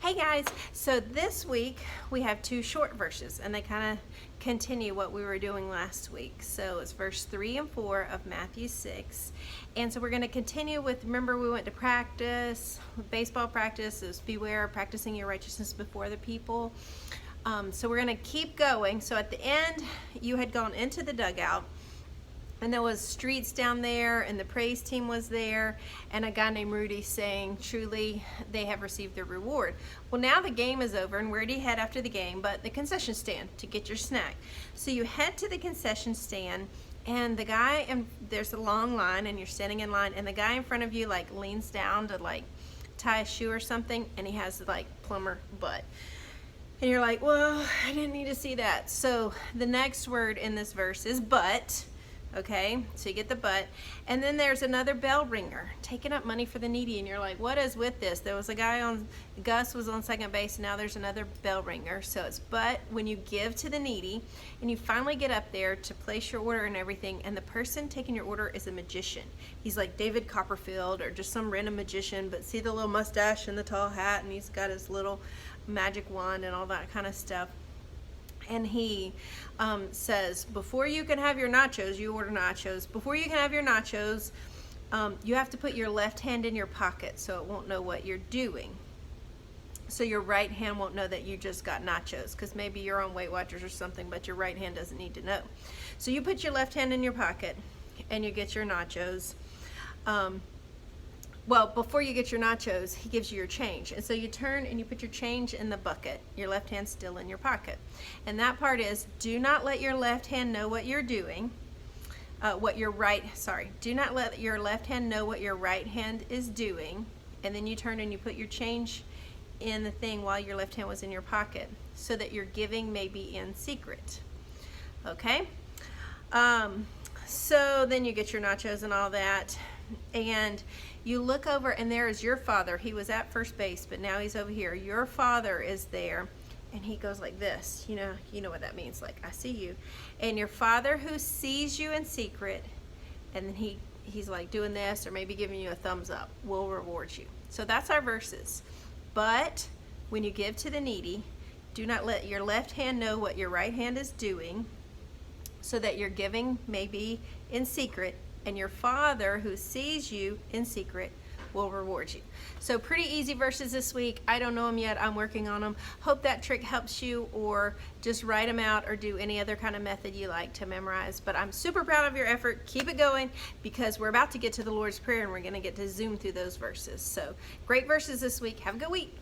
Hey guys, so this week we have two short verses and they kind of continue what we were doing last week. So it's verse 3 and 4 of Matthew 6. And so we're going to continue with, remember we went to practice, baseball practice, is beware practicing your righteousness before the people. So we're going to keep going. So at the end, you had gone into the dugout. And there was streets down there, and the praise team was there, and a guy named Rudy saying, truly, they have received their reward. Well, now the game is over, and where do you head after the game? But the concession stand to get your snack. So you head to the concession stand, and the guy, and there's a long line, and you're standing in line, and the guy in front of you, like, leans down to, like, tie a shoe or something, and he has, like, plumber butt. And you're like, well, I didn't need to see that. So the next word in this verse is but. Okay, so you get the but, and then there's another bell ringer taking up money for the needy, and you're like, what is with this? There was a guy on, Gus was on second base, and now there's another bell ringer. So it's but when you give to the needy, and you finally get up there to place your order and everything, and the person taking your order is a magician. He's like David Copperfield or just some random magician, but see the little mustache and the tall hat, and he's got his little magic wand and all that kind of stuff. And he says, before you can have your nachos, you order nachos, before you can have your nachos, you have to put your left hand in your pocket so it won't know what you're doing. So your right hand won't know that you just got nachos, because maybe you're on Weight Watchers or something, but your right hand doesn't need to know. So you put your left hand in your pocket and you get your nachos. Well, before you get your nachos, he gives you your change. And so you turn and you put your change in the bucket. Your left hand's still in your pocket. And that part is, do not let your left hand know what you're doing. Do not let your left hand know what your right hand is doing. And then you turn and you put your change in the thing while your left hand was in your pocket, so that your giving may be in secret. Okay? So then you get your nachos and all that. And you look over, and there is your father. He was at first base, but now he's over here. Your father is there, and he goes like this. You know what that means, like, I see you. And your father who sees you in secret, and then he's like doing this, or maybe giving you a thumbs up, will reward you. So that's our verses. But when you give to the needy, do not let your left hand know what your right hand is doing, so that your giving may be in secret, and your Father who sees you in secret will reward you. So pretty easy verses this week. I don't know them yet. I'm working on them. Hope that trick helps you, or just write them out, or do any other kind of method you like to memorize. But I'm super proud of your effort. Keep it going, because we're about to get to the Lord's Prayer, and we're going to get to zoom through those verses. So great verses this week. Have a good week.